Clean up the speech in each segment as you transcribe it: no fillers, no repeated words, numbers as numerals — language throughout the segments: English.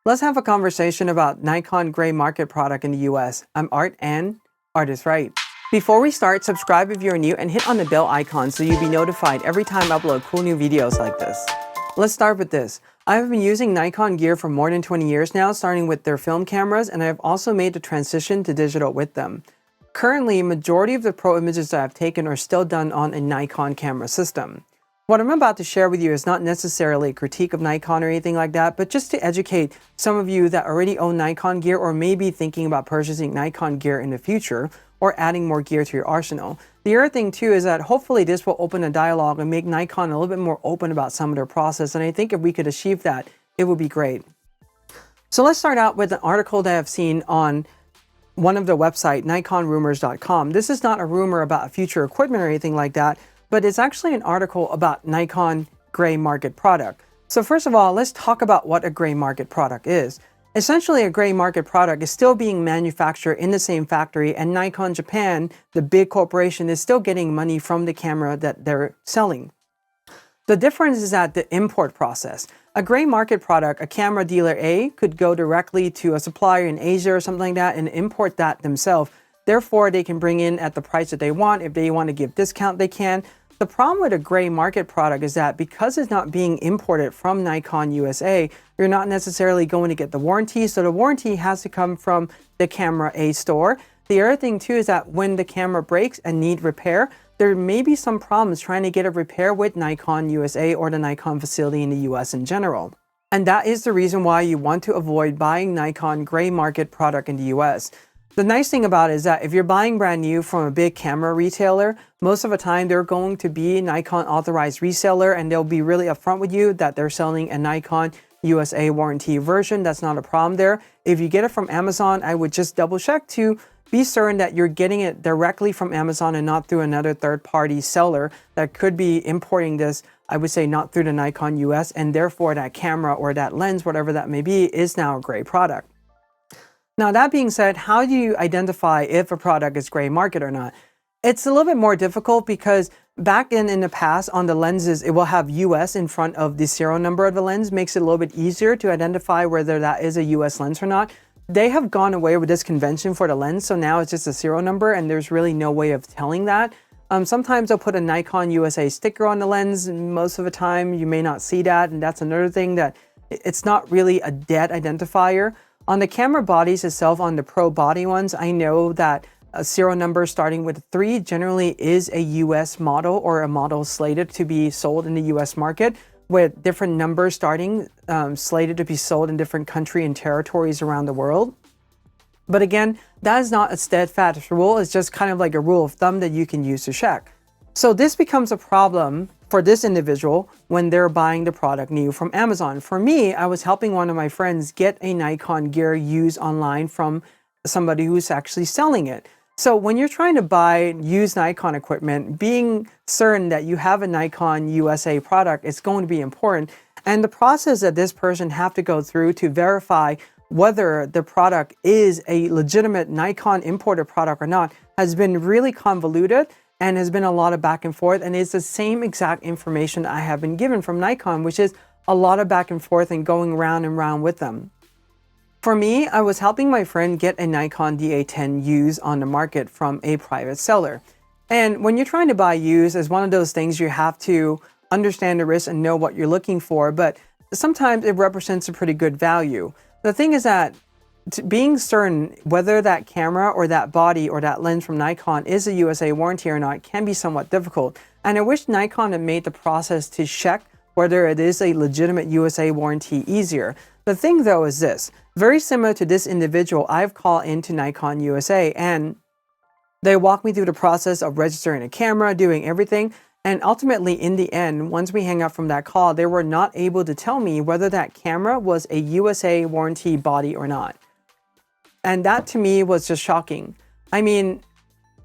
Let's have a conversation about Nikon Gray Market Product in the US. I'm Art and ArtIsRight. Before we start, subscribe if you're new and hit on the bell icon so you'll be notified every time I upload cool new videos like this. Let's start with this. I've been using Nikon gear for more than 20 years now, starting with their film cameras, and I've also made the transition to digital with them. Currently, majority of the pro images that I've taken are still done on a Nikon camera system. What I'm about to share with you is not necessarily a critique of Nikon or anything like that, but just to educate some of you that already own Nikon gear or may be thinking about purchasing Nikon gear in the future or adding more gear to your arsenal. The other thing too is that hopefully this will open a dialogue and make Nikon a little bit more open about some of their process, and I think if we could achieve that, it would be great. So let's start out with an article that I've seen on one of the website, NikonRumors.com. This is not a rumor about future equipment or anything like that, but it's actually an article about Nikon Gray Market Product. So first of all, let's talk about what a gray market product is. Essentially, a gray market product is still being manufactured in the same factory, and Nikon Japan, the big corporation, is still getting money from the camera that they're selling. The difference is at the import process. A gray market product, a camera dealer A could go directly to a supplier in Asia or something like that and import that themselves. Therefore, they can bring in at the price that they want. If they want to give discount, they can. The problem with a gray market product is that because it's not being imported from Nikon USA, you're not necessarily going to get the warranty. So the warranty has to come from the camera A store. The other thing too is that when the camera breaks and need repair, there may be some problems trying to get a repair with Nikon USA or the Nikon facility in the US in general. And that is the reason why you want to avoid buying Nikon gray market product in the US. The nice thing about it is that if you're buying brand new from a big camera retailer, most of the time they're going to be Nikon authorized reseller, and they'll be really upfront with you that they're selling a Nikon USA warranty version. That's not a problem there. If you get it from Amazon, I would just double check to be certain that you're getting it directly from Amazon and not through another third-party seller that could be importing this, I would say not through the Nikon US, and therefore that camera or that lens, whatever that may be, is now a gray product. Now, that being said, how do you identify if a product is gray market or not? It's a little bit more difficult because back in the past on the lenses, it will have US in front of the serial number of the lens, makes it a little bit easier to identify whether that is a US lens or not. They have gone away with this convention for the lens, so now it's just a serial number and there's really no way of telling that. Sometimes they'll put a Nikon USA sticker on the lens, and most of the time you may not see that, and that's another thing that it's not really a dead identifier. On the camera bodies itself, on the pro body ones, I know that a serial number starting with 3 generally is a US model or a model slated to be sold in the US market, with different numbers starting slated to be sold in different countries and territories around the world. But again, that is not a steadfast rule. It's just kind of like a rule of thumb that you can use to check. So this becomes a problem for this individual when they're buying the product new from Amazon. For me, I was helping one of my friends get a Nikon gear used online from somebody who's actually selling it. So when you're trying to buy used Nikon equipment, being certain that you have a Nikon USA product is going to be important. And the process that this person have to go through to verify whether the product is a legitimate Nikon imported product or not has been really convoluted, and has been a lot of back and forth, and it's the same exact information I have been given from Nikon, which is a lot of back and forth and going round and round with them. For me, I was helping my friend get a Nikon DA10 used on the market from a private seller. And when you're trying to buy used, it's one of those things you have to understand the risk and know what you're looking for, but sometimes it represents a pretty good value. The thing is that being certain whether that camera or that body or that lens from Nikon is a USA warranty or not can be somewhat difficult. And I wish Nikon had made the process to check whether it is a legitimate USA warranty easier. The thing though is this, very similar to this individual, I've called into Nikon USA and they walked me through the process of registering a camera, doing everything. And ultimately in the end, once we hang up from that call, they were not able to tell me whether that camera was a USA warranty body or not. And that to me was just shocking. I mean,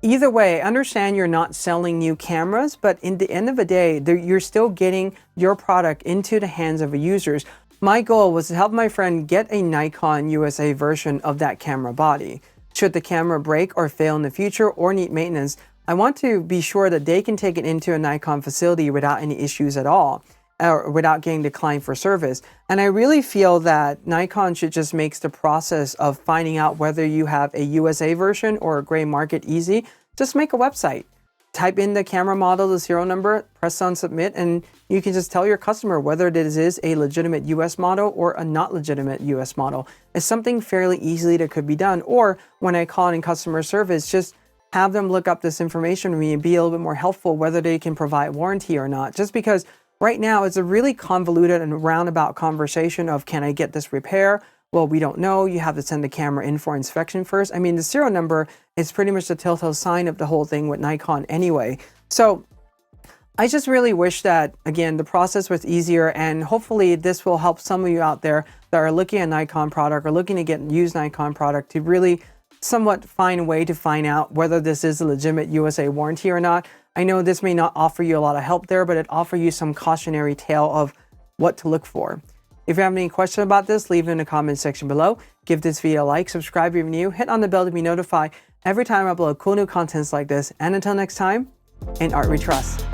either way, I understand you're not selling new cameras, but in the end of the day, you're still getting your product into the hands of the users. My goal was to help my friend get a Nikon USA version of that camera body. Should the camera break or fail in the future or need maintenance, I want to be sure that they can take it into a Nikon facility without any issues at all. or without getting declined for service. And I really feel that Nikon should just make the process of finding out whether you have a USA version or a gray market easy. Just make a website. Type in the camera model, the serial number, press on submit, and you can just tell your customer whether this is a legitimate US model or a not legitimate US model. It's something fairly easily that could be done. Or when I call in customer service, just have them look up this information for me and be a little bit more helpful whether they can provide warranty or not. Just because right now it's a really convoluted and roundabout conversation of, can I get this repair? Well, we don't know. You have to send the camera in for inspection first. I mean, the serial number is pretty much the telltale sign of the whole thing with Nikon anyway. So I just really wish that, again, the process was easier, and hopefully this will help some of you out there that are looking at Nikon product or looking to get used Nikon product to really somewhat find a way to find out whether this is a legitimate USA warranty or not. I know this may not offer you a lot of help there, but it offers you some cautionary tale of what to look for. If you have any questions about this, leave it in the comment section below. Give this video a like, subscribe if you're new, hit on the bell to be notified every time I upload cool new contents like this. And until next time, in art we trust.